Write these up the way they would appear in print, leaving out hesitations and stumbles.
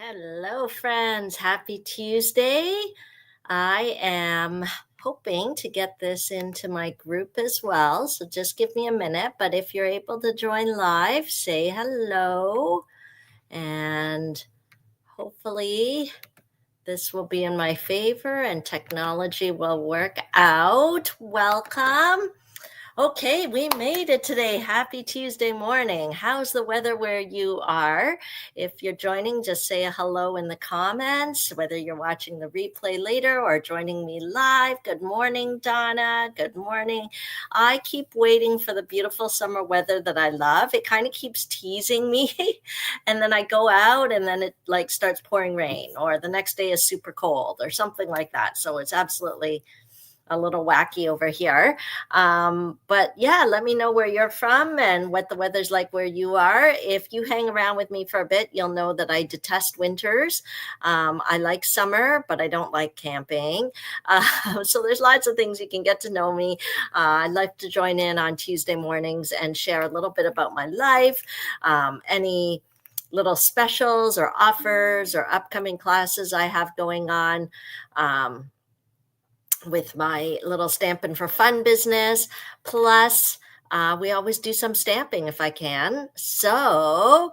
Hello, friends. Happy Tuesday. I am hoping to get this into my group as well. So just give me a minute. But if you're able to join live, say hello. And hopefully, this will be in my favor and technology will work out. Welcome. Okay, we made it today. Happy Tuesday morning. How's the weather where you are? If you're joining, just say a hello in the comments, whether you're watching the replay later or joining me live. Good morning, Donna. Good morning. I keep waiting for the beautiful summer weather that I love. It kind of keeps teasing me. And then I go out and then it like starts pouring rain, or the next day is super cold or something like that. So it's absolutely a little wacky over here. But yeah, let me know where you're from and what the weather's like where you are. If you hang around with me for a bit, you'll know that I detest winters. I like summer, but I don't like camping. So there's lots of things you can get to know me. I'd like to join in on Tuesday mornings and share a little bit about my life, any little specials or offers or upcoming classes I have going on. With my little Stampin' for Fun business. Plus, we always do some stamping if I can. So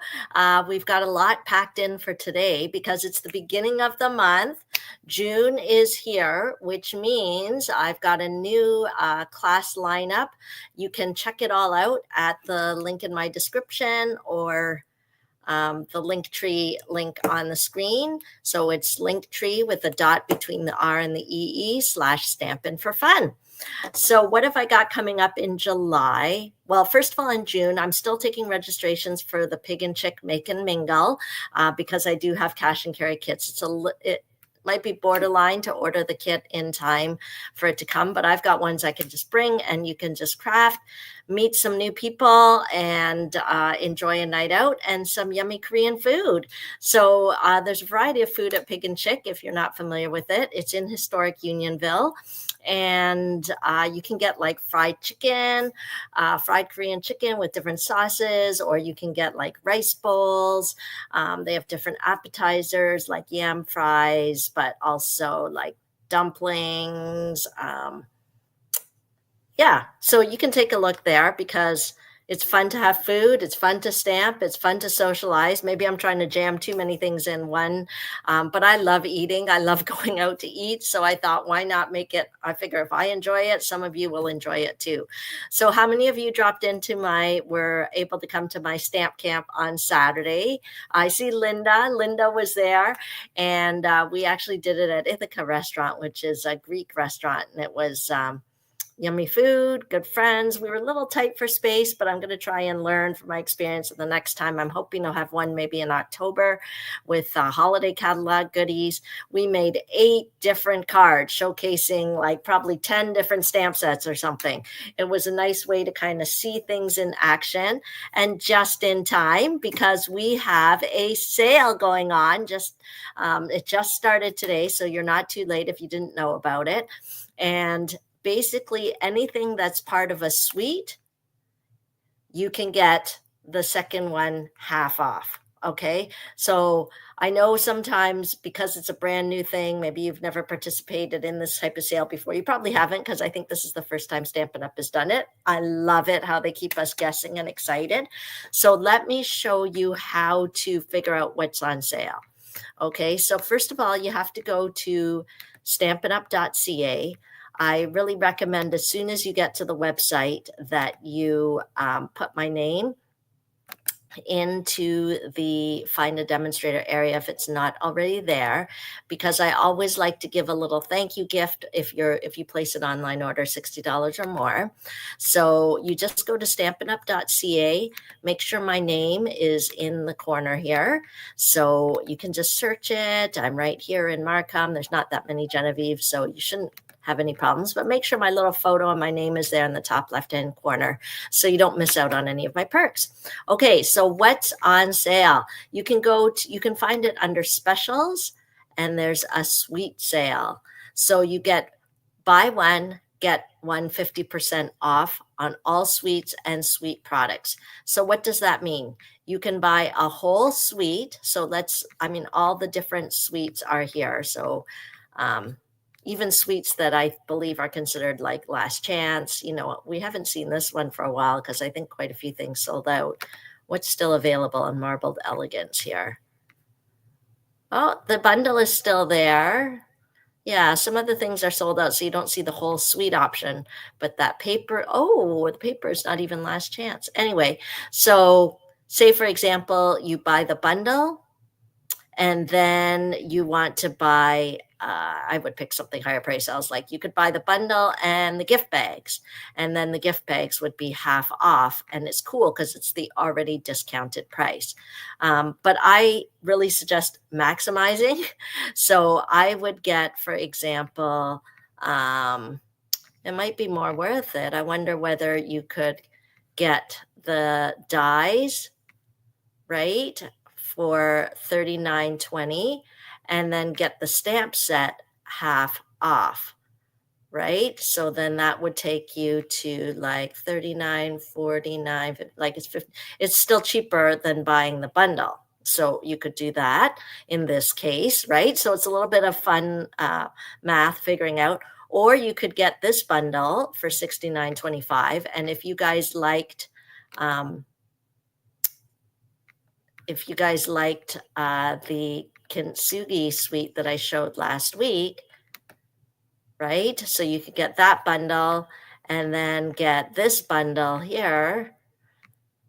we've got a lot packed in for today because it's the beginning of the month. June is here, which means I've got a new class lineup. You can check it all out at the link in my description or the Linktree link on the screen. So it's Linktree with a dot between the R and the /Stampin' for Fun. So what have I got coming up in July? Well, first of all, in June, I'm still taking registrations for the Pig and Chick Make and Mingle because I do have cash and carry kits. It might be borderline to order the kit in time for it to come, but I've got ones I can just bring and you can just craft, meet some new people, and enjoy a night out and some yummy Korean food. So there's a variety of food at Pig and Chick if you're not familiar with it. It's in historic Unionville. And you can get like fried chicken, fried Korean chicken with different sauces, or you can get like rice bowls. They have different appetizers like yam fries, but also like dumplings. Yeah, so you can take a look there because it's fun to have food. It's fun to stamp. It's fun to socialize. Maybe I'm trying to jam too many things in one, but I love eating. I love going out to eat. So I thought, why not make it? I figure if I enjoy it, some of you will enjoy it too. So how many of you were able to come to my stamp camp on Saturday? I see Linda. Linda was there, and we actually did it at Ithaca Restaurant, which is a Greek restaurant, and it was yummy food, good friends. We were a little tight for space, but I'm going to try and learn from my experience the next time. I'm hoping I'll have one maybe in October with holiday catalog goodies. We made 8 different cards showcasing like probably 10 different stamp sets or something. It was a nice way to kind of see things in action and just in time because we have a sale going on. It just started today, so you're not too late if you didn't know about it. And basically anything that's part of a suite, you can get the second one half off. Okay. So I know sometimes because it's a brand new thing, maybe you've never participated in this type of sale before. You probably haven't because I think this is the first time Stampin' Up! Has done it. I love it, how they keep us guessing and excited. So let me show you how to figure out what's on sale. Okay. So first of all, you have to go to stampinup.ca. I really recommend as soon as you get to the website that you put my name into the find a demonstrator area if it's not already there, because I always like to give a little thank you gift if you place an online order $60 or more. So you just go to stampinup.ca, make sure my name is in the corner here, so you can just search it. I'm right here in Markham. There's not that many Genevieve, so you shouldn't have any problems, but make sure my little photo and my name is there in the top left-hand corner so you don't miss out on any of my perks. Okay, so what's on sale? You can find it under specials, and there's a suite sale. So you get buy one, get one 50% off on all sweets and sweet products. So what does that mean? You can buy a whole sweet. So all the different sweets are here. So um, even sweets that I believe are considered like last chance. We haven't seen this one for a while because I think quite a few things sold out. What's still available on Marbled Elegance here? Oh, the bundle is still there. Yeah, some of the things are sold out, so you don't see the whole suite option. But that paper, oh, the paper is not even last chance. Anyway, so say for example, you buy the bundle and then you want to buy, I would pick something higher price. I was like, you could buy the bundle and the gift bags, and then the gift bags would be half off. And it's cool because it's the already discounted price. But I really suggest maximizing. So I would get, for example, it might be more worth it. I wonder whether you could get the dies, right, for $39.20 and then get the stamp set half off, right? So then that would take you to like $39.49, like it's still cheaper than buying the bundle. So you could do that in this case, right? So it's a little bit of fun math figuring out. Or you could get this bundle for $69.25. And if you guys liked the Kintsugi suite that I showed last week, right? So you could get that bundle and then get this bundle here,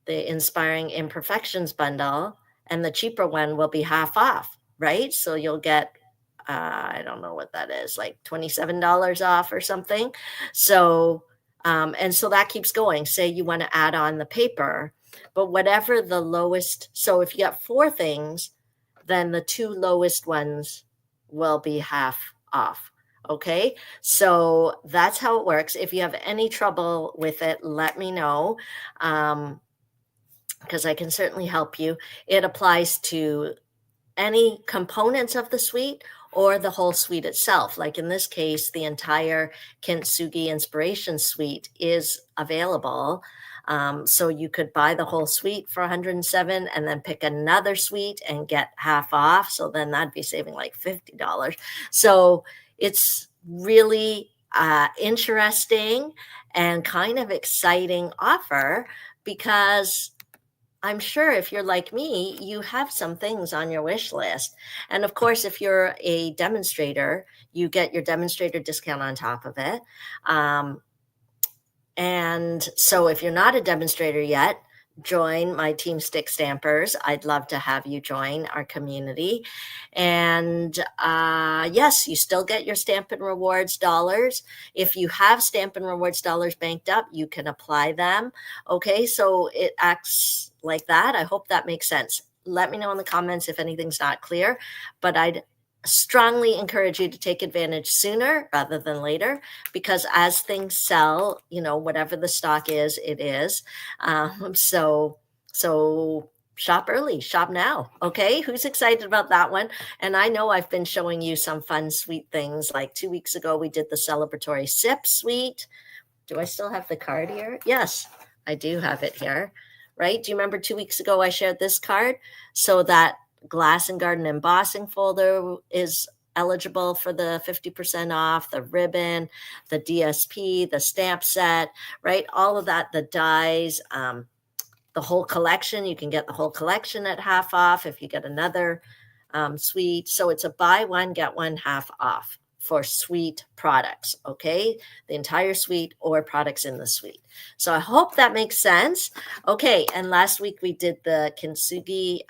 the Inspiring Imperfections bundle, and the cheaper one will be half off, right? So you'll get, I don't know what that is, like $27 off or something. So, and so that keeps going. Say you want to add on the paper, but whatever the lowest, so if you got 4 things, then the 2 lowest ones will be half off. Okay, so that's how it works. If you have any trouble with it, let me know, because I can certainly help you. It applies to any components of the suite or the whole suite itself. Like in this case, the entire Kintsugi Inspiration Suite is available. So you could buy the whole suite for $107 and then pick another suite and get half off. So then that'd be saving like $50. So it's really interesting and kind of exciting offer, because I'm sure if you're like me, you have some things on your wish list. And of course, if you're a demonstrator, you get your demonstrator discount on top of it. And so if you're not a demonstrator yet, join my Team Stick Stampers. I'd love to have you join our community. And yes, you still get your Stampin' Rewards dollars. If you have Stampin' Rewards dollars banked up, you can apply them. Okay, so it acts like that. I hope that makes sense. Let me know in the comments if anything's not clear, but I'd strongly encourage you to take advantage sooner rather than later, because as things sell, whatever the stock is, it is. So shop early, shop now. Okay, who's excited about that one? And I know I've been showing you some fun, sweet things. Like 2 weeks ago, we did the celebratory sip suite. Do I still have the card here? Yes, I do have it here. Right? Do you remember 2 weeks ago I shared this card? So that Glass and Garden embossing folder is eligible for the 50% off, the ribbon, the DSP, the stamp set, right? All of that, the dies, the whole collection. You can get the whole collection at half off if you get another suite. So it's a buy one, get one half off for suite products, okay? The entire suite or products in the suite. So I hope that makes sense. Okay, and last week we did the Kintsugi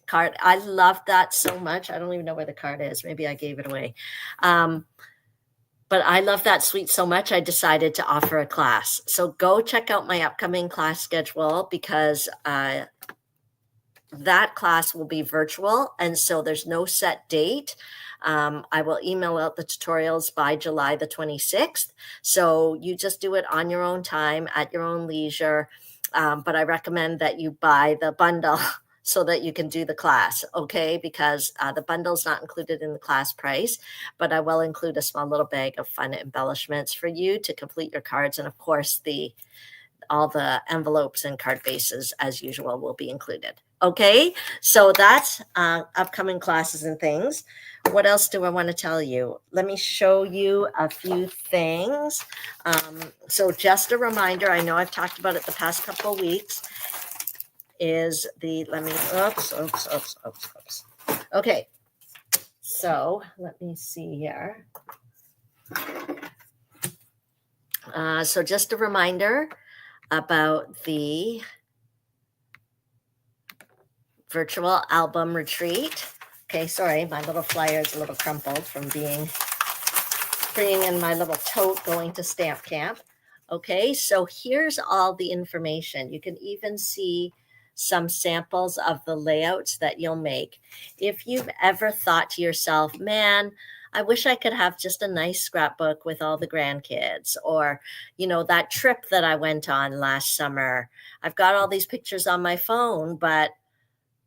card. I love that so much. I don't even know where the card is. Maybe I gave it away. But I love that suite so much, I decided to offer a class. So go check out my upcoming class schedule, because that class will be virtual. And so there's no set date. I will email out the tutorials by July the 26th. So you just do it on your own time, at your own leisure. But I recommend that you buy the bundle so that you can do the class, okay? Because the bundle's not included in the class price, but I will include a small little bag of fun embellishments for you to complete your cards. And of course, all the envelopes and card bases, as usual, will be included. Okay, so that's upcoming classes and things. What else do I want to tell you? Let me show you a few things. So just a reminder, I know I've talked about it the past couple of weeks, is oops. Okay, so let me see here. So just a reminder about the virtual album retreat. Okay, sorry, my little flyer is a little crumpled from being in my little tote going to stamp camp. Okay, so here's all the information. You can even see some samples of the layouts that you'll make. If you've ever thought to yourself, man, I wish I could have just a nice scrapbook with all the grandkids, or, that trip that I went on last summer. I've got all these pictures on my phone, but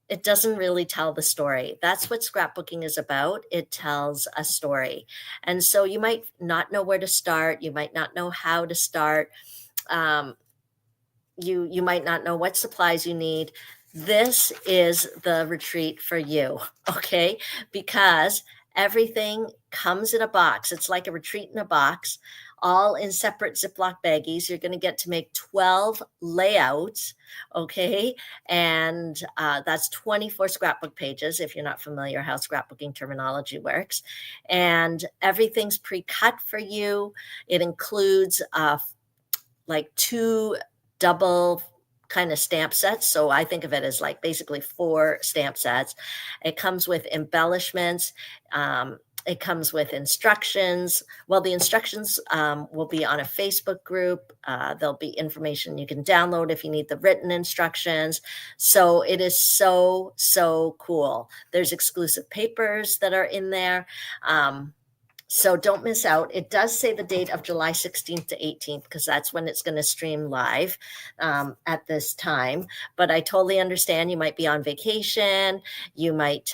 it doesn't really tell the story. That's what scrapbooking is about. It tells a story. And so you might not know where to start. You might not know how to start. You might not know what supplies you need. This is the retreat for you, okay? Because everything comes in a box. It's like a retreat in a box, all in separate Ziploc baggies. You're going to get to make 12 layouts, okay? And that's 24 scrapbook pages, if you're not familiar how scrapbooking terminology works. And everything's pre-cut for you. It includes like 2 double kind of stamp sets. So I think of it as like basically 4 stamp sets. It comes with embellishments. It comes with instructions. Well, the instructions will be on a Facebook group. There'll be information you can download if you need the written instructions. So it is so, so cool. There's exclusive papers that are in there. So don't miss out. It does say the date of July 16th to 18th, because that's when it's going to stream live at this time. But I totally understand. You might be on vacation. You might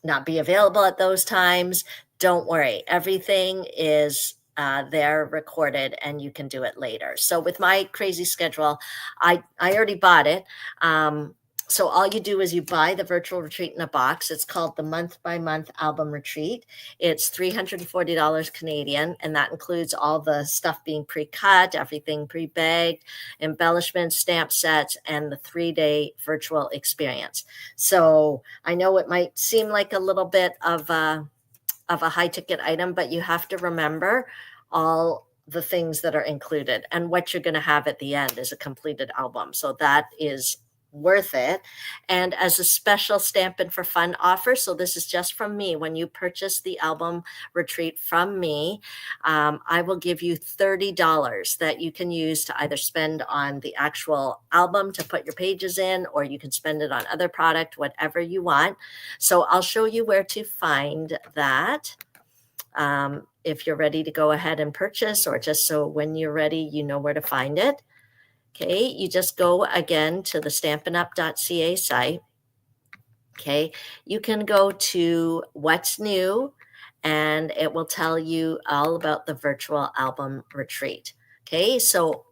not be available at those times. Don't worry. Everything is there recorded, and you can do it later. So with my crazy schedule, I already bought it. So all you do is you buy the virtual retreat in a box. It's called the Month by Month Album Retreat. It's $340 Canadian, and that includes all the stuff being pre-cut, everything pre-bagged, embellishments, stamp sets, and the 3-day virtual experience. So I know it might seem like a little bit of a high-ticket item, but you have to remember all the things that are included, and what you're going to have at the end is a completed album. So that is worth it. And as a special Stampin' for Fun offer, so this is just from me, when you purchase the album retreat from me, I will give you $30 that you can use to either spend on the actual album to put your pages in, or you can spend it on other product, whatever you want. So I'll show you where to find that. If you're ready to go ahead and purchase, or just so when you're ready, you know where to find it. Okay, you just go again to the stampinup.ca site. Okay, you can go to What's New, and it will tell you all about the virtual album retreat. Okay, so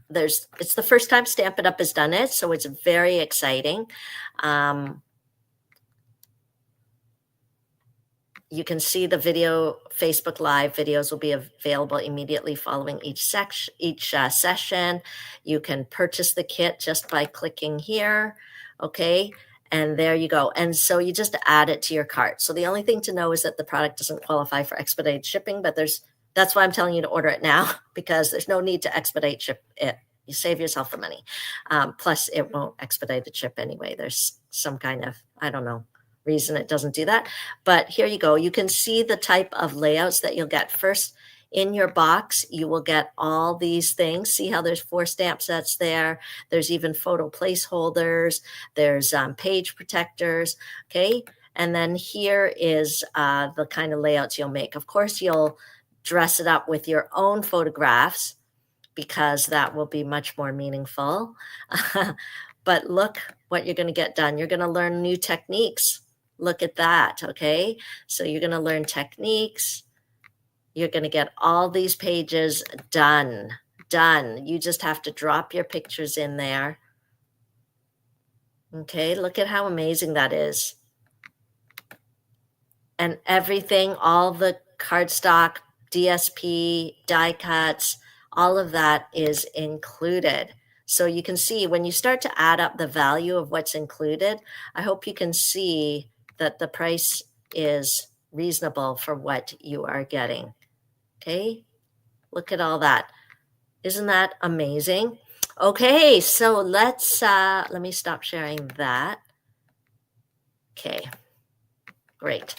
it's the first time Stampin' Up! Has done it, so it's very exciting. You can see the video, Facebook Live videos will be available immediately following each session. You can purchase the kit just by clicking here, okay? And there you go. And so you just add it to your cart. So the only thing to know is that the product doesn't qualify for expedited shipping, but that's why I'm telling you to order it now, because there's no need to expedite ship it. You save yourself the money. Plus, it won't expedite the ship anyway. There's some kind of, I don't know, reason it doesn't do that. But here you go. You can see the type of layouts that you'll get. First, in your box, you will get all these things. See how there's 4 stamp sets there. There's even photo placeholders. There's page protectors. Okay. And then here is the kind of layouts you'll make. Of course, you'll dress it up with your own photographs, because that will be much more meaningful. but look what you're going to get done. You're going to learn new techniques. Look at that, okay? So you're going to learn techniques. You're going to get all these pages done. You just have to drop your pictures in there. Okay, look at how amazing that is. And everything, all the cardstock, DSP, die cuts, all of that is included. So you can see when you start to add up the value of what's included, I hope you can see that the price is reasonable for what you are getting. Okay, look at all that. Isn't that amazing? Okay, so let me stop sharing that. Okay, great.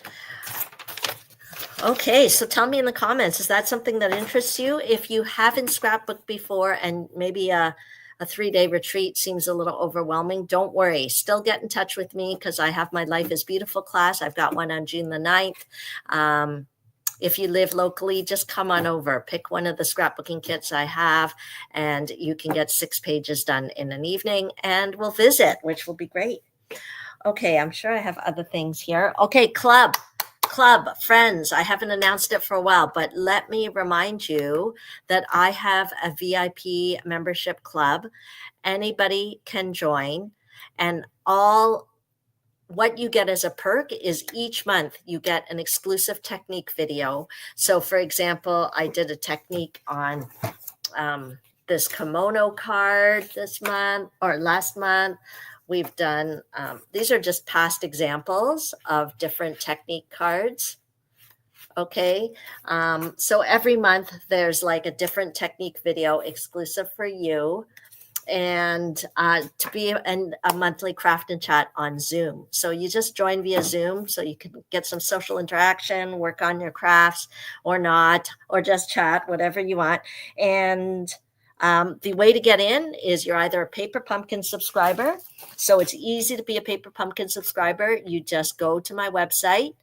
Okay, so tell me in the comments, is that something that interests you? If you haven't scrapbooked before and maybe a 3-day retreat seems a little overwhelming, don't worry. Still get in touch with me because I have my Life is Beautiful class. I've got one on June the 9th. If you live locally, just come on over, pick one of the scrapbooking kits I have, and you can get 6 pages done in an evening, and we'll visit, which will be great. Okay, I'm sure I have other things here. Okay, club, friends, I haven't announced it for a while, but let me remind you that I have a VIP membership club. Anybody can join, and what you get as a perk is each month you get an exclusive technique video. So for example, I did a technique on this kimono card this month or last month. We've done, these are just past examples of different technique cards. Okay, so every month there's like a different technique video exclusive for you, and to be in a monthly craft and chat on Zoom. So you just join via Zoom so you can get some social interaction, work on your crafts or not, or just chat, whatever you want. And the way to get in is you're either a Paper Pumpkin subscriber. So it's easy to be a Paper Pumpkin subscriber. You just go to my website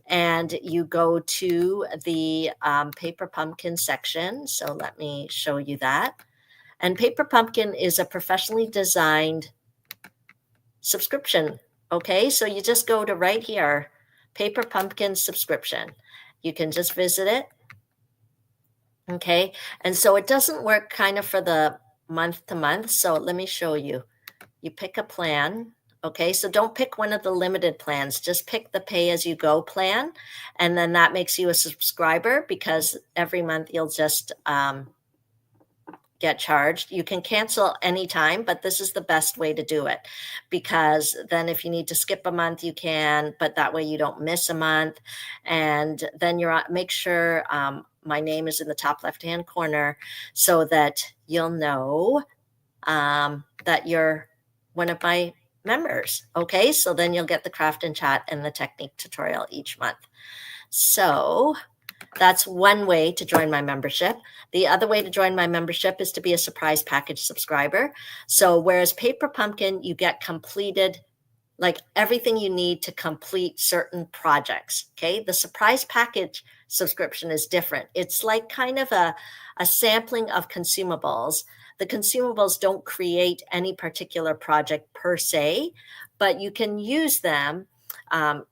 and you go to the Paper Pumpkin section. So let me show you that. And Paper Pumpkin is a professionally designed subscription. Okay, so you just go to right here, Paper Pumpkin subscription. You can just visit it. Okay, and so it doesn't work kind of for the month to month. So let me show you. You pick a plan. Okay, so don't pick one of the limited plans, just pick the pay as you go plan. And then that makes you a subscriber because every month you'll just get charged. You can cancel anytime, but this is the best way to do it because then if you need to skip a month, you can, but that way you don't miss a month. And then make sure my name is in the top left-hand corner so that you'll know that you're one of my members. Okay, so then you'll get the craft and chat and the technique tutorial each month. So that's one way to join my membership. The other way to join my membership is to be a surprise package subscriber. So whereas Paper Pumpkin, you get completed, like everything you need to complete certain projects. Okay, the surprise package subscription is different. It's like kind of a sampling of consumables. The consumables don't create any particular project per se, but you can use them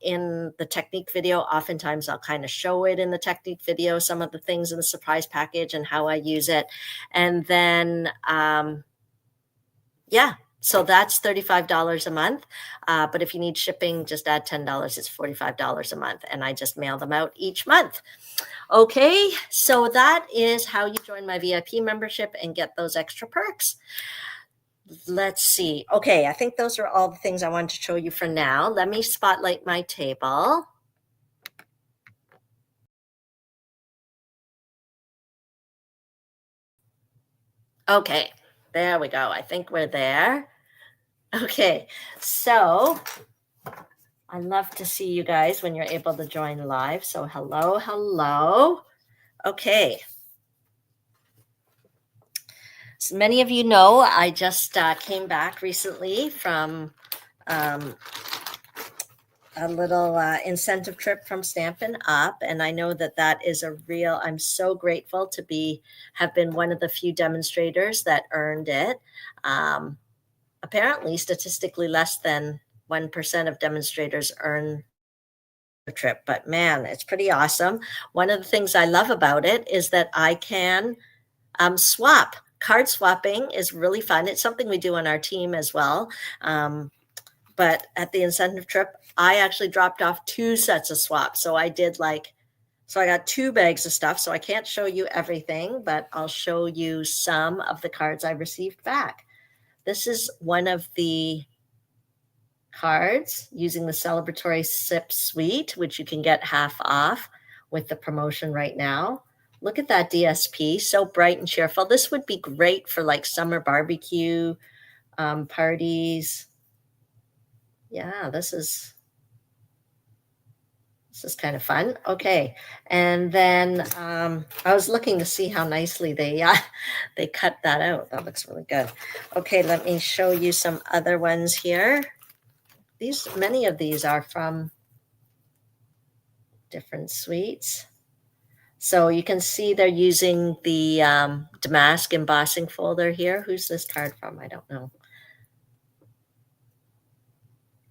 in the technique video. Oftentimes I'll kind of show it in the technique video, some of the things in the surprise package and how I use it. And then, yeah, so that's $35 a month. But if you need shipping, just add $10. It's $45 a month. And I just mail them out each month. Okay, so that is how you join my VIP membership and get those extra perks. Let's see. Okay, I think those are all the things I wanted to show you for now. Let me spotlight my table. Okay, there we go. I think we're there. Okay, so I love to see you guys when you're able to join live. So hello, hello. Okay. So many of you know I just came back recently from a little incentive trip from Stampin' Up! And I know that that is I'm so grateful to have been one of the few demonstrators that earned it. apparently statistically less than 1% of demonstrators earn the trip, but man, it's pretty awesome. One of the things I love about it is that I can swap. Card swapping is really fun. It's something we do on our team as well. But at the incentive trip, I actually dropped off 2 sets of swaps. So I did so I got 2 bags of stuff. So I can't show you everything, but I'll show you some of the cards I received back. This is one of the cards using the celebratory sip suite, which you can get half off with the promotion right now. Look at that DSP, so bright and cheerful. This would be great for like summer barbecue parties. Yeah, this is kind of fun. Okay, and then I was looking to see how nicely they cut that out. That looks really good. Okay, let me show you some other ones here. Many of these are from different suites. So you can see they're using the Damask embossing folder here. Who's this card from? I don't know.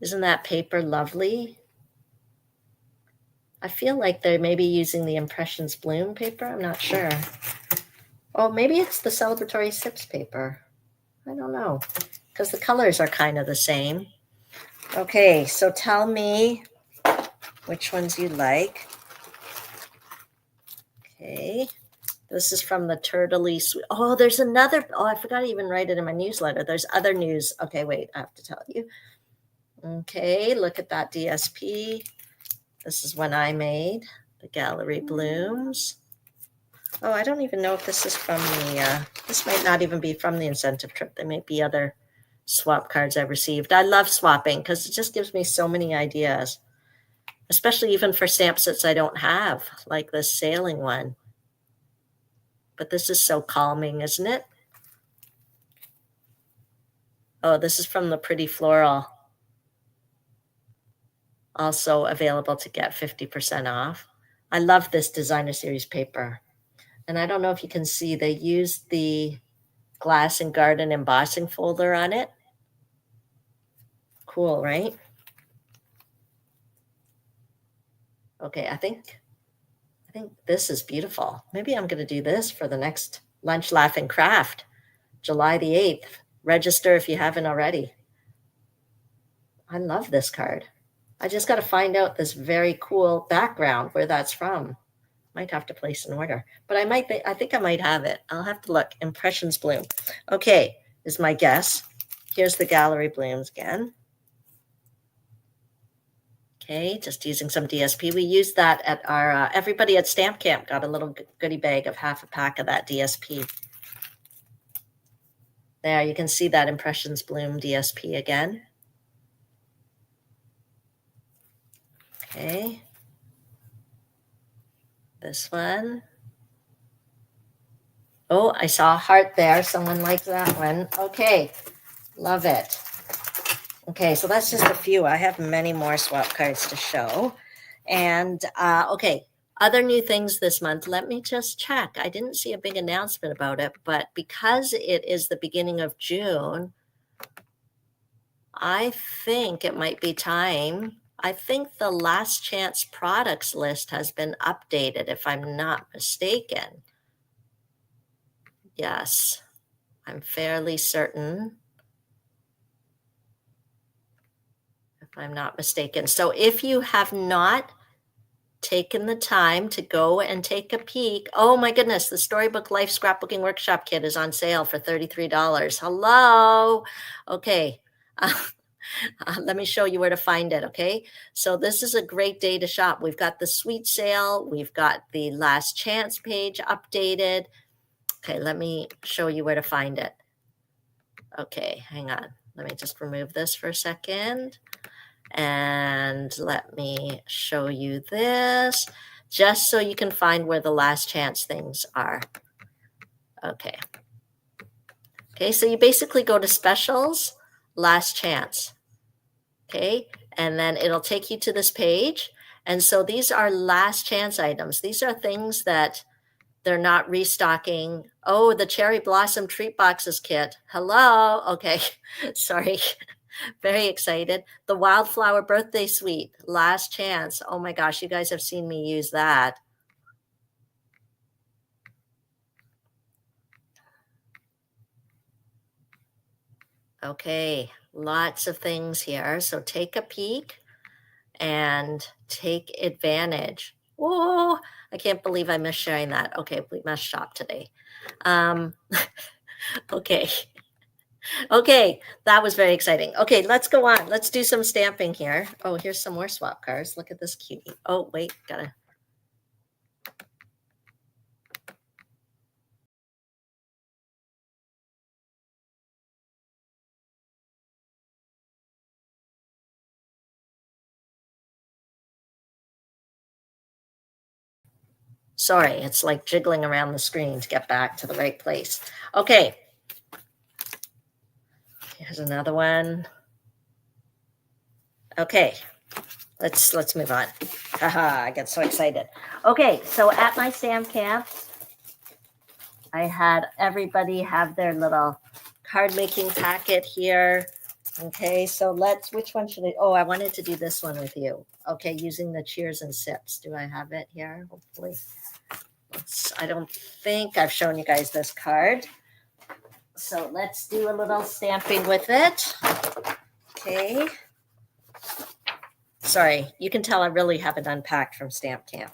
Isn't that paper lovely? I feel like they may be using the Impressions Bloom paper. I'm not sure. Oh, maybe it's the Celebratory Sips paper. I don't know, because the colors are kind of the same. Okay, so tell me which ones you like. Okay, this is from the Turtley Suite. Oh, there's another. Oh, I forgot to even write it in my newsletter. There's other news. Okay, wait, I have to tell you. Okay, look at that DSP. This is one I made, the Gallery Blooms. Oh, I don't even know if this is from this might not even be from the incentive trip. There may be other swap cards I've received. I love swapping because it just gives me so many ideas, especially even for stamp sets I don't have, like this sailing one. But this is so calming, isn't it? Oh, this is from the Pretty Floral. Also available to get 50% off. I love this designer series paper. And I don't know if you can see, they used the Glass and Garden embossing folder on it. Cool, right? Okay, I think this is beautiful. Maybe I'm going to do this for the next Lunch, Laugh, and Craft, July the 8th. Register if you haven't already. I love this card. I just got to find out this very cool background where that's from. Might have to place an order, but I think I might have it. I'll have to look. Impressions Bloom. Okay, is my guess. Here's the Gallery Blooms again. Okay, just using some DSP. We used that at our, everybody at Stamp Camp got a little goodie bag of half a pack of that DSP. There, you can see that Impressions Bloom DSP again. Okay. This one. Oh, I saw a heart there. Someone liked that one. Okay, love it. Okay, so that's just a few. I have many more swap cards to show. And okay, other new things this month. Let me just check. I didn't see a big announcement about it, but because it is the beginning of June, I think it might be time. I think the Last Chance products list has been updated, if I'm not mistaken. Yes, I'm fairly certain, if I'm not mistaken. So if you have not taken the time to go and take a peek, oh my goodness, the Storybook Life Scrapbooking Workshop Kit is on sale for $33. Hello. Okay. Let me show you where to find it, okay? So this is a great day to shop. We've got the suite sale. We've got the Last Chance page updated. Okay, let me show you where to find it. Okay, hang on. Let me just remove this for a second. And let me show you this, just so you can find where the Last Chance things are. Okay. Okay, so you basically go to Specials, Last Chance. Okay, and then it'll take you to this page. And so these are Last Chance items. These are things that They're not restocking. Oh, the Cherry Blossom Treat Boxes kit. Hello. Okay. Sorry. Very excited. The Wildflower Birthday Suite. Last chance. Oh my gosh, you guys have seen me use that. Okay, lots of things here. So take a peek and take advantage. Oh, I can't believe I missed sharing that. Okay, we must shop today. Okay. Okay, that was very exciting. Okay, let's go on. Let's do some stamping here. Oh, here's some more swap cards. Look at this cutie. Oh, wait, gotta. Sorry, it's like jiggling around the screen to get back to the right place. Okay. Here's another one. Okay, let's move on. Haha, I get so excited. Okay, so at my stamp camp, I had everybody have their little card making packet here. Okay, so which one should I, oh, I wanted to do this one with you. Okay, using the cheers and sips. Do I have it here? Hopefully. I don't think I've shown you guys this card. So let's do a little stamping with it. Okay. Sorry, you can tell I really haven't unpacked from Stamp Camp.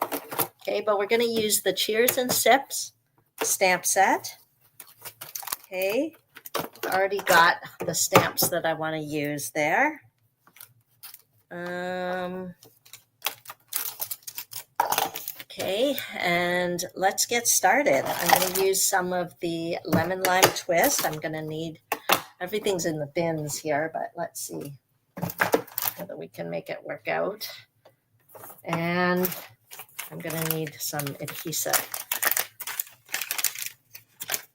Okay, but we're going to use the Cheers and Sips stamp set. Okay, already got the stamps that I want to use there. Okay, and let's get started. I'm going to use some of the Lemon Lime Twist. I'm going to need, everything's in the bins here, but let's see whether we can make it work out. And I'm going to need some adhesive.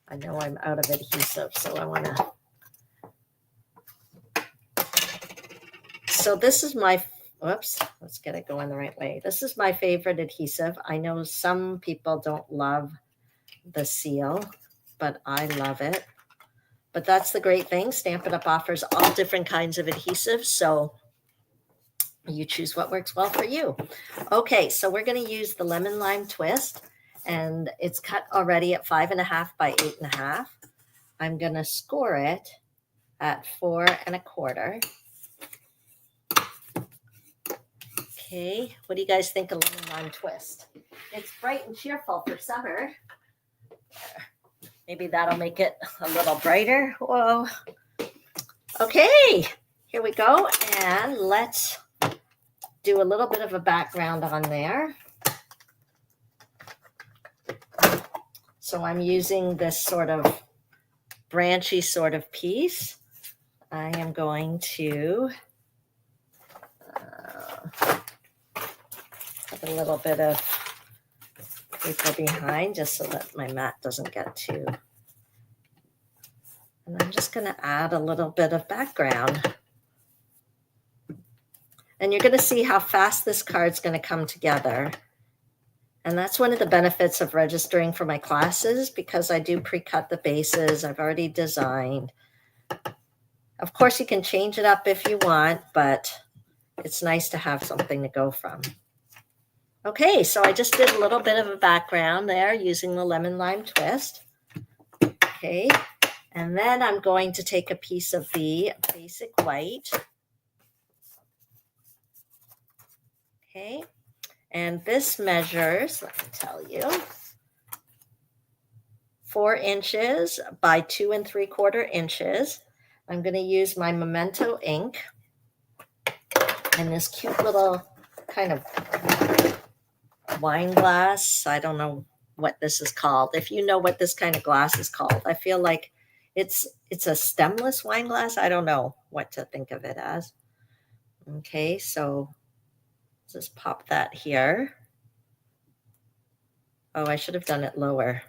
I know I'm out of adhesive, so I want to. So this is my, whoops, let's get it going the right way. This is my favorite adhesive. I know some people don't love the seal, but I love it. But that's the great thing. Stampin' Up! Offers all different kinds of adhesives, so you choose what works well for you. Okay, so we're going to use the Lemon Lime Twist, and it's cut already at 5.5 by 8.5. I'm going to score it at 4 1/4. Okay, what do you guys think of Lemon Lime Twist? It's bright and cheerful for summer. Maybe that'll make it a little brighter. Whoa. Okay, here we go. And let's do a little bit of a background on there. So I'm using this sort of branchy sort of piece. I am going to have a little bit of paper behind just so that my mat doesn't get too. And I'm just going to add a little bit of background. And you're going to see how fast this card's going to come together. And that's one of the benefits of registering for my classes, because I do pre-cut the bases. I've already designed. Of course, you can change it up if you want, but it's nice to have something to go from. Okay, so I just did a little bit of a background there using the Lemon Lime Twist. Okay, and then I'm going to take a piece of the basic white. Okay, and this measures, let me tell you, 4 inches by 2 3/4 inches. I'm going to use my Memento ink and this cute little kind of wine glass. I don't know what this is called. If you know what this kind of glass is called, I feel like it's a stemless wine glass. I don't know what to think of it as. Okay, so just pop that here. Oh, I should have done it lower.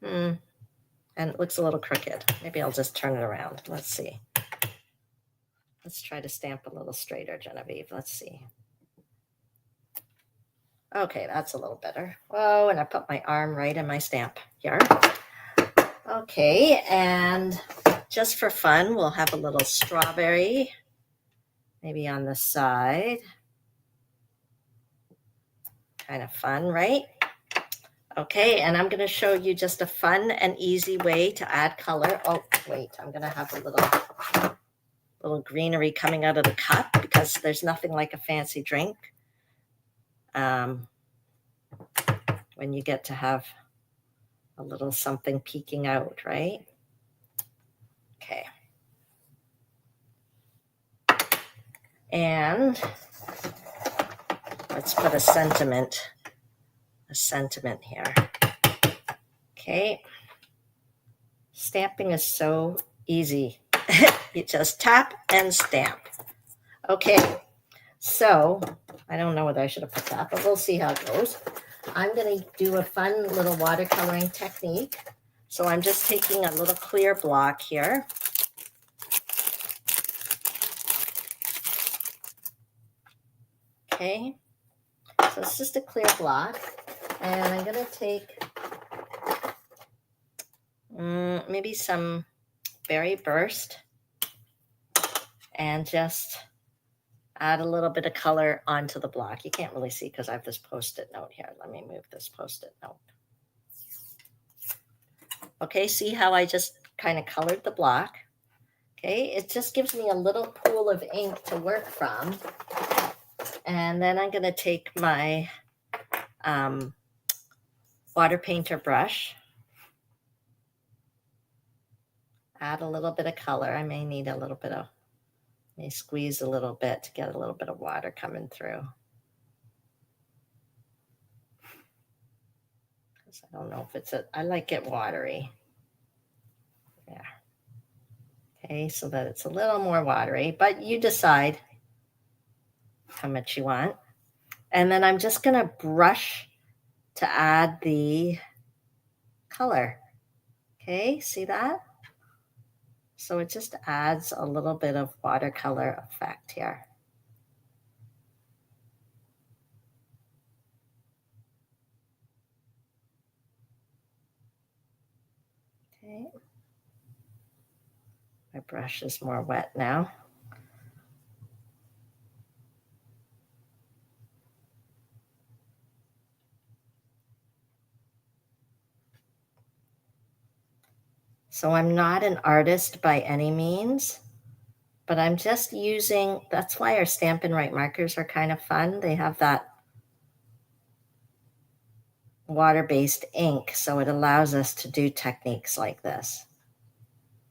And it looks a little crooked. Maybe I'll just turn it around. Let's see. Let's try to stamp a little straighter, Genevieve. Let's see. Okay, that's a little better. Oh, and I put my arm right in my stamp here. Okay, and just for fun, we'll have a little strawberry, maybe on the side. Kind of fun, right? Okay, and I'm going to show you just a fun and easy way to add color. Oh, wait, I'm going to have a little greenery coming out of the cup because there's nothing like a fancy drink when you get to have a little something peeking out, right? Okay. And let's put a sentiment here. Okay. Stamping is so easy. You just tap and stamp. Okay. So I don't know whether I should have put that, but we'll see how it goes. I'm going to do a fun little watercoloring technique. So I'm just taking a little clear block here. Okay. So it's just a clear block. And I'm going to take maybe some Berry Burst and just add a little bit of color onto the block. You can't really see because I have this Post-it note here. Let me move this Post-it note. Okay, see how I just kind of colored the block? Okay, it just gives me a little pool of ink to work from. And then I'm going to take my water painter brush, add a little bit of color. I may need a little bit of, may squeeze a little bit to get a little bit of water coming through. Because I don't know if it's I like it watery. Yeah. Okay, so that it's a little more watery, but you decide how much you want. And then I'm just going to brush to add the color. Okay, see that? So it just adds a little bit of watercolor effect here. Okay. My brush is more wet now. So I'm not an artist by any means, but I'm just using, that's why our Stampin' Write markers are kind of fun. They have that water-based ink, so it allows us to do techniques like this.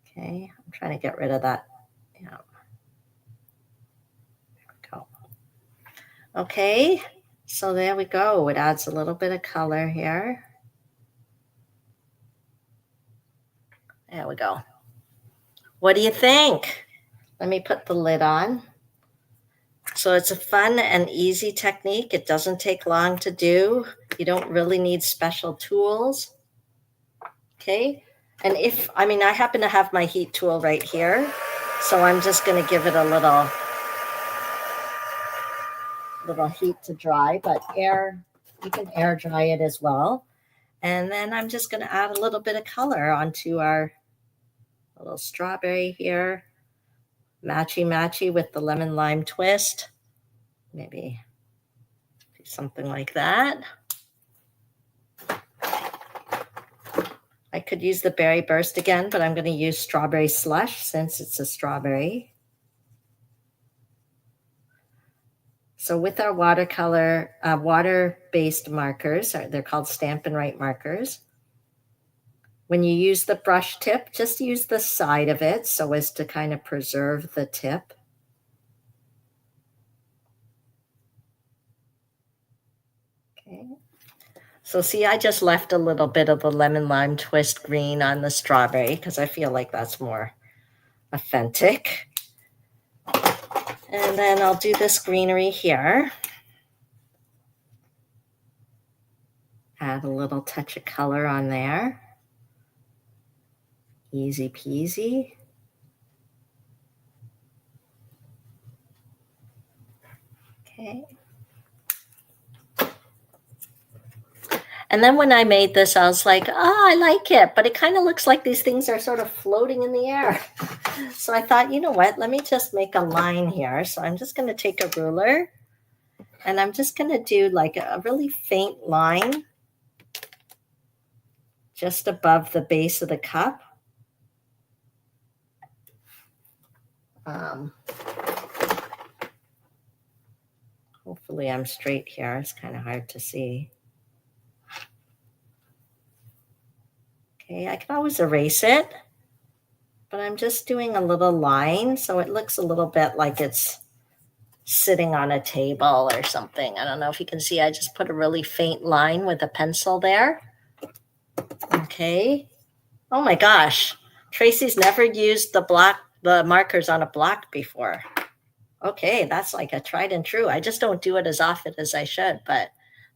Okay, I'm trying to get rid of that. Yeah. There we go. Okay, so there we go. It adds a little bit of color here. There we go. What do you think? Let me put the lid on. So it's a fun and easy technique. It doesn't take long to do. You don't really need special tools. Okay. And I happen to have my heat tool right here. So I'm just going to give it a little heat to dry, but you can air dry it as well. And then I'm just going to add a little bit of color onto our little strawberry here. Matchy with the lemon lime twist. Maybe do something like that. I could use the Berry Burst again, but I'm going to use Strawberry Slush since it's a strawberry. So with our watercolor, water-based markers, they're called Stampin' Write markers. When you use the brush tip, just use the side of it so as to kind of preserve the tip. Okay. So see, I just left a little bit of the lemon lime twist green on the strawberry because I feel like that's more authentic. And then I'll do this greenery here. Add a little touch of color on there. Easy peasy. Okay. And then when I made this, I was like, oh, I like it, but it kind of looks like these things are sort of floating in the air. So I thought, you know what, let me just make a line here. So I'm just going to take a ruler and I'm just going to do like a really faint line just above the base of the cup. Hopefully I'm straight here. It's kind of hard to see. Okay, I can always erase it, but I'm just doing a little line so it looks a little bit like it's sitting on a table or something. I don't know if you can see, I just put a really faint line with a pencil there. Okay. Oh my gosh. Tracy's never used the markers on a block before. Okay, that's like a tried and true. I just don't do it as often as I should, but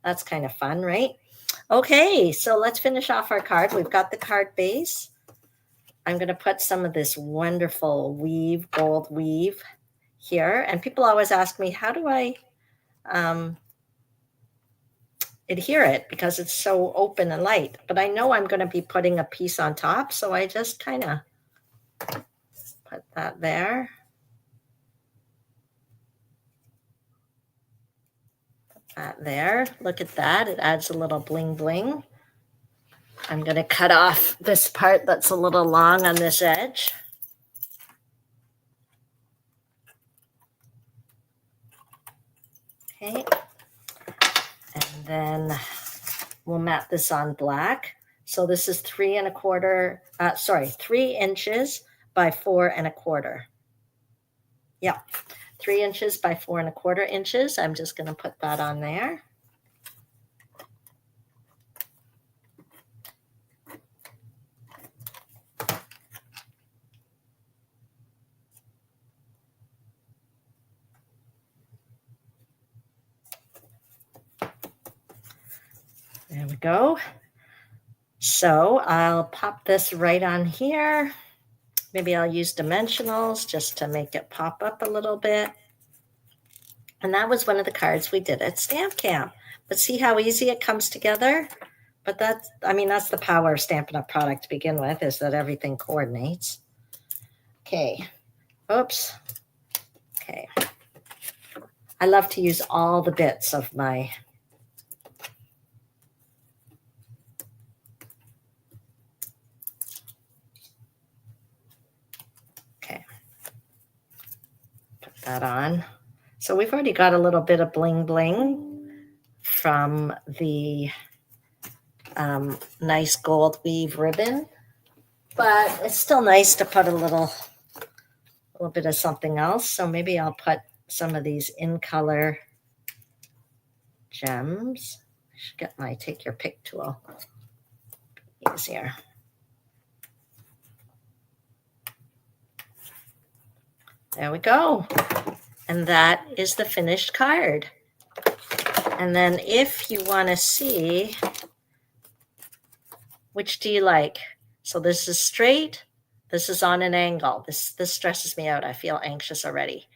that's kind of fun, right? Okay, so let's finish off our card. We've got the card base. I'm going to put some of this wonderful weave, gold weave here. And people always ask me, how do I adhere it? Because it's so open and light. But I know I'm going to be putting a piece on top, so I just kind of put that there. That there. Look at that. It adds a little bling bling. I'm going to cut off this part that's a little long on this edge. Okay. And then we'll mat this on black. So this is 3 inches by 4 1/4. Yeah. 3 inches by 4 1/4 inches. I'm just going to put that on there. There we go. So I'll pop this right on here. Maybe I'll use dimensionals just to make it pop up a little bit. And that was one of the cards we did at Stamp Camp. But see how easy it comes together? But that's the power of Stampin' Up! Product to begin with, is that everything coordinates. Okay. Oops. Okay. I love to use all the bits of my that on. So we've already got a little bit of bling bling from the nice gold weave ribbon, but it's still nice to put a little bit of something else. So maybe I'll put some of these in color gems. I should get my take your pick tool. Easier. There we go. And that is the finished card. And then if you want to see, which do you like? So this is straight. This is on an angle. This stresses me out. I feel anxious already.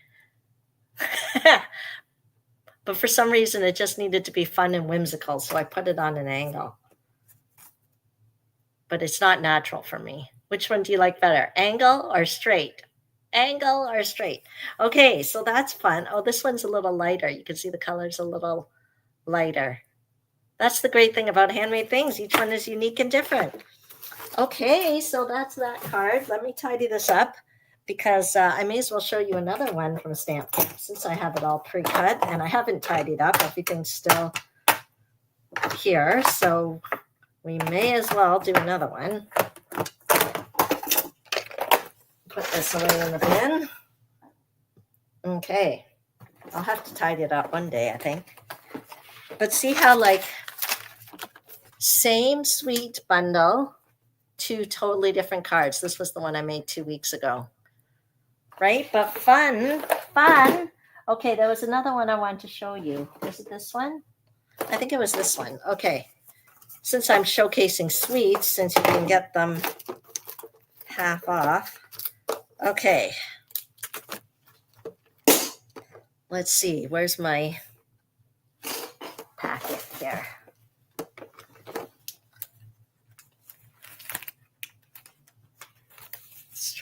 But for some reason, it just needed to be fun and whimsical, so I put it on an angle. But it's not natural for me. Which one do you like better, angle or straight? Angle or straight? Okay, so that's fun. Oh, this one's a little lighter. You can see the color's a little lighter. That's the great thing about handmade things. Each one is unique and different. Okay, so that's that card. Let me tidy this up because I may as well show you another one from Stamp Camp since I have it all pre-cut and I haven't tidied up. Everything's still here, so we may as well do another one. Put this away in the bin. Okay, I'll have to tidy it up one day, I think. But see how same sweet bundle, 2 totally different cards. This was the one I made 2 weeks ago. Right? But fun. Okay, there was another one I wanted to show you. Was it this one? I think it was this one. Okay. Since I'm showcasing sweets, since you can get them half off. Okay. Let's see. Where's my packet here?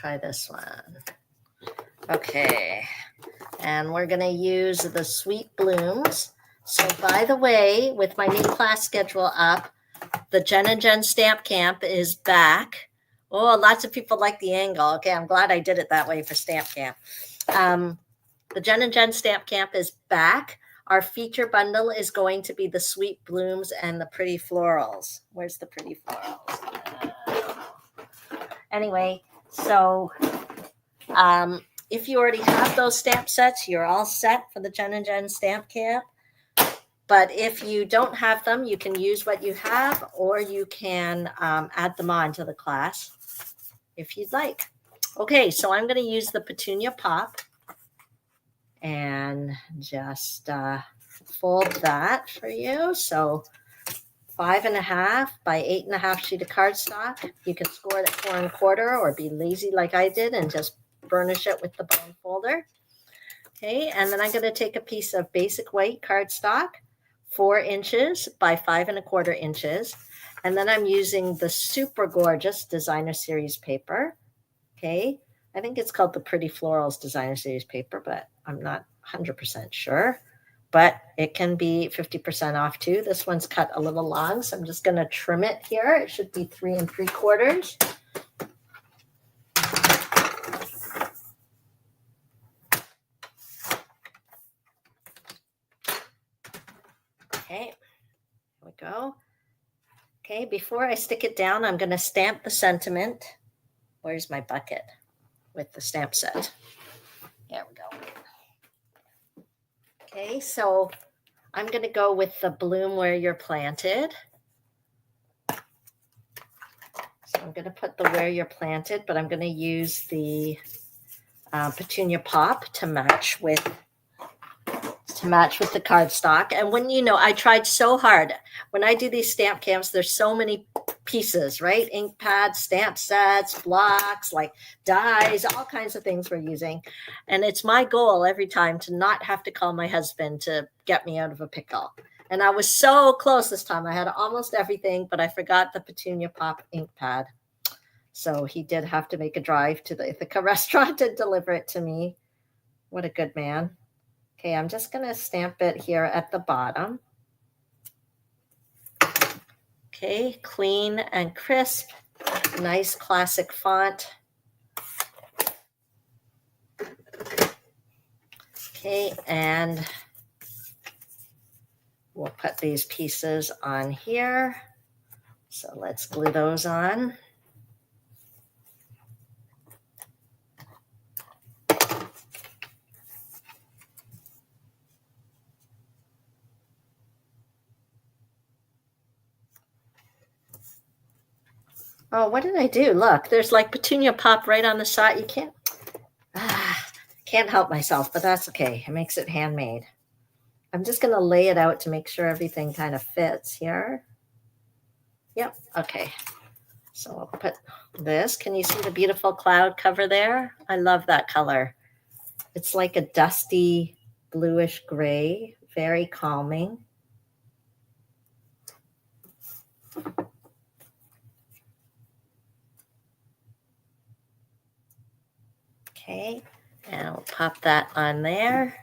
try this one. Okay. And we're going to use the Sweet Blooms. So by the way, with my new class schedule up, the Jen and Jen Stamp Camp is back. Oh, lots of people like the angle. Okay, I'm glad I did it that way for Stamp Camp. The Jen and Jen Stamp Camp is back. Our feature bundle is going to be the Sweet Blooms and the Pretty Florals. Where's the Pretty Florals? Anyway, so if you already have those stamp sets, you're all set for the Jen and Jen Stamp Camp. But if you don't have them, you can use what you have, or you can add them on to the class if you'd like. Okay, so I'm going to use the Petunia Pop and just fold that for you. So 5.5 by 8.5 sheet of cardstock. You can score it at 4 1/4 or be lazy like I did and just burnish it with the bone folder. Okay, and then I'm going to take a piece of basic white cardstock, 4 inches by 5 1/4 inches. And then I'm using the super gorgeous Designer Series paper. Okay, I think it's called the Pretty Florals Designer Series paper, but I'm not 100% sure. But it can be 50% off too. This one's cut a little long, so I'm just going to trim it here. It should be 3 3/4. Okay, here we go. Okay, before I stick it down, I'm going to stamp the sentiment. Where's my bucket with the stamp set? There we go. Okay, so I'm going to go with the Bloom Where You're Planted. So I'm going to put the Where You're Planted, but I'm going to use the Petunia Pop to match with the cardstock. And when, I tried so hard. When I do these stamp camps, there's so many pieces, right? Ink pads, stamp sets, blocks, like dies, all kinds of things we're using. And it's my goal every time to not have to call my husband to get me out of a pickle. And I was so close this time. I had almost everything, but I forgot the Petunia Pop ink pad. So he did have to make a drive to the Ithaca restaurant to deliver it to me. What a good man. Okay, I'm just going to stamp it here at the bottom. Okay, clean and crisp, nice classic font. Okay, and we'll put these pieces on here. So let's glue those on. Oh, what did I do? Look, there's like Petunia Pop right on the side. You can't help myself, but that's okay. It makes it handmade. I'm just going to lay it out to make sure everything kind of fits here. Yep, okay. So I'll put this. Can you see the beautiful cloud cover there? I love that color. It's like a dusty bluish gray, very calming. Okay, and I'll pop that on there.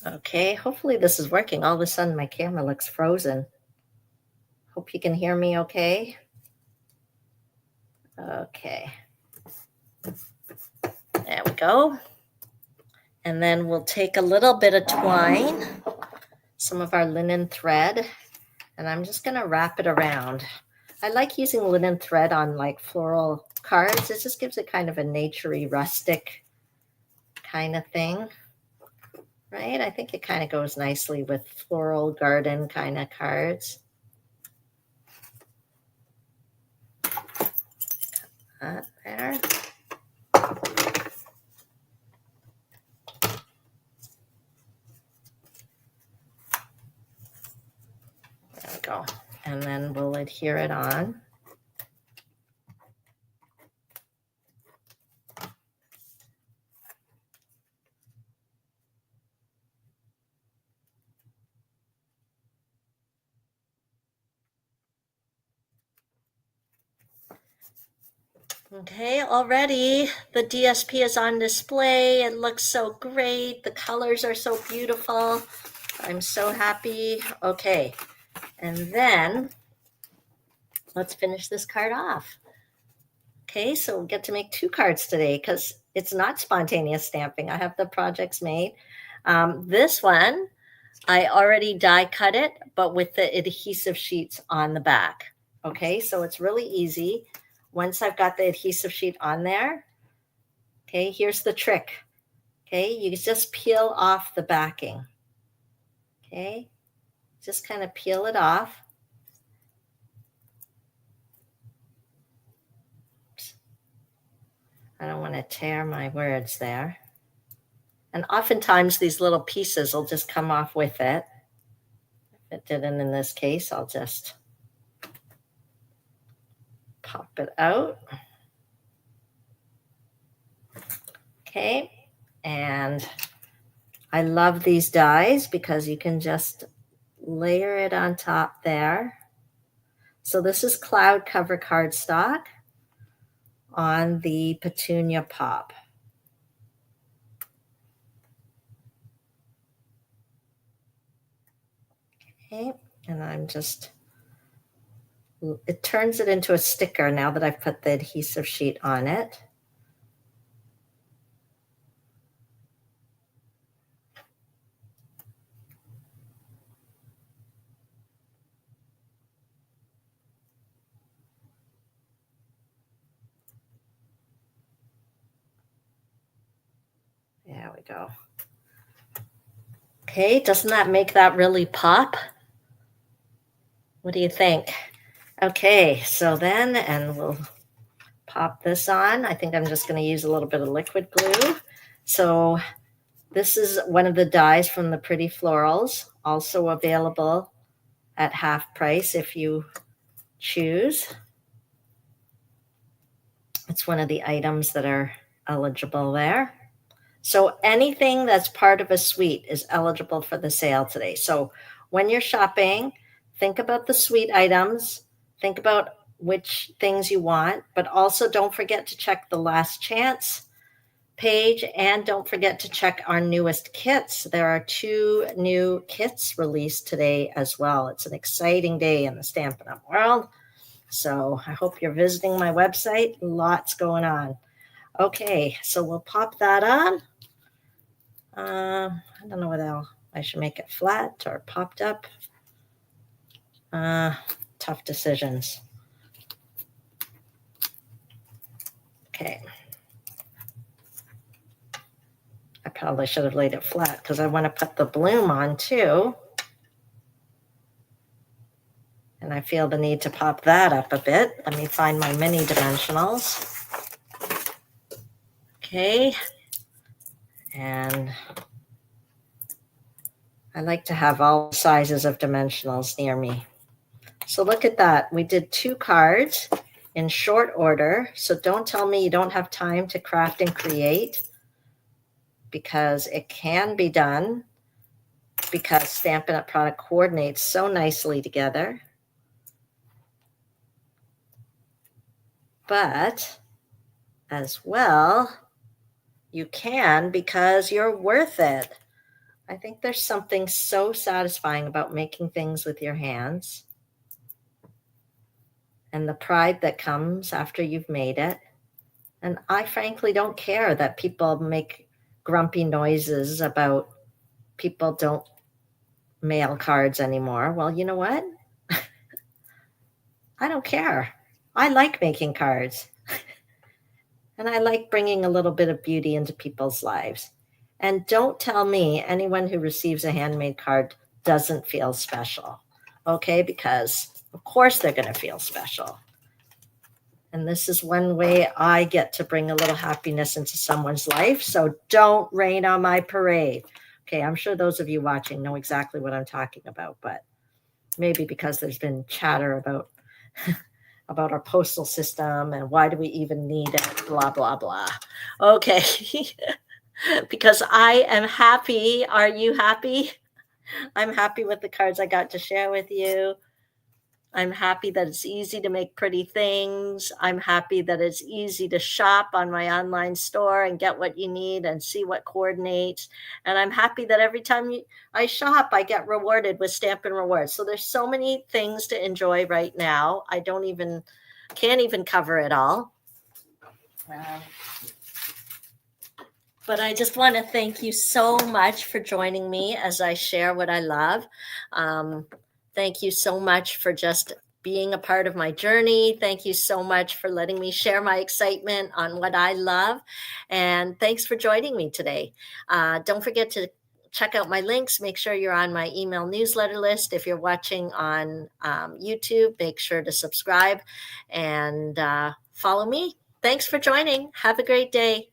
Okay, hopefully this is working. All of a sudden my camera looks frozen. Hope you can hear me okay. Okay. There we go. And then we'll take a little bit of twine, some of our linen thread, and I'm just going to wrap it around. I like using linen thread on like floral cards. It just gives it kind of a naturey, rustic kind of thing, right? I think it kind of goes nicely with floral garden kind of cards. There. There we go. And then we'll adhere it on. Okay, already the DSP is on display. It looks so great. The colors are so beautiful. I'm so happy. Okay, and then let's finish this card off. Okay, so we'll get to make 2 cards today because it's not spontaneous stamping. I have the projects made. This one, I already die cut it, but with the adhesive sheets on the back. Okay, so it's really easy. Once I've got the adhesive sheet on there, okay, here's the trick. Okay, you just peel off the backing. Okay, just kind of peel it off. I don't want to tear my words there. And oftentimes these little pieces will just come off with it. If it didn't in this case, I'll just pop it out. Okay, and I love these dies because you can just layer it on top there. So this is cloud cover cardstock on the Petunia Pop. Okay, and I'm just, it turns it into a sticker now that I've put the adhesive sheet on it. There we go. Okay, doesn't that make that really pop? What do you think? Okay, so then, and we'll pop this on. I think I'm just going to use a little bit of liquid glue. So this is one of the dies from the Pretty Florals, also available at half price if you choose. It's one of the items that are eligible there. So anything that's part of a suite is eligible for the sale today. So when you're shopping, think about the suite items, think about which things you want, but also don't forget to check the last chance page, and don't forget to check our newest kits. There are 2 new kits released today as well. It's an exciting day in the Stampin' Up! World. So I hope you're visiting my website. Lots going on. Okay, so we'll pop that on. I don't know what else. I should make it flat or popped up. Tough decisions. Okay. I probably should have laid it flat because I want to put the bloom on too. And I feel the need to pop that up a bit. Let me find my mini dimensionals. Okay. And I like to have all sizes of dimensionals near me. So look at that. We did 2 cards in short order. So don't tell me you don't have time to craft and create, because it can be done, because Stampin' Up! Product coordinates so nicely together. But as well, you can because you're worth it. I think there's something so satisfying about making things with your hands and the pride that comes after you've made it. And I frankly don't care that people make grumpy noises about people don't mail cards anymore. Well, you know what? I don't care. I like making cards. And I like bringing a little bit of beauty into people's lives. And don't tell me anyone who receives a handmade card doesn't feel special. Okay? Because of course they're going to feel special. And this is one way I get to bring a little happiness into someone's life. So don't rain on my parade. Okay, I'm sure those of you watching know exactly what I'm talking about, but maybe because there's been chatter about about our postal system and why do we even need it, blah, blah, blah. Okay, because I am happy. Are you happy? I'm happy with the cards I got to share with you. I'm happy that it's easy to make pretty things. I'm happy that it's easy to shop on my online store and get what you need and see what coordinates. And I'm happy that every time I shop, I get rewarded with Stampin' Rewards. So there's so many things to enjoy right now. I don't even, can't even cover it all. Wow. But I just want to thank you so much for joining me as I share what I love. Thank you so much for just being a part of my journey. Thank you so much for letting me share my excitement on what I love. And thanks for joining me today. Don't forget to check out my links. Make sure you're on my email newsletter list. If you're watching on YouTube, make sure to subscribe and follow me. Thanks for joining. Have a great day.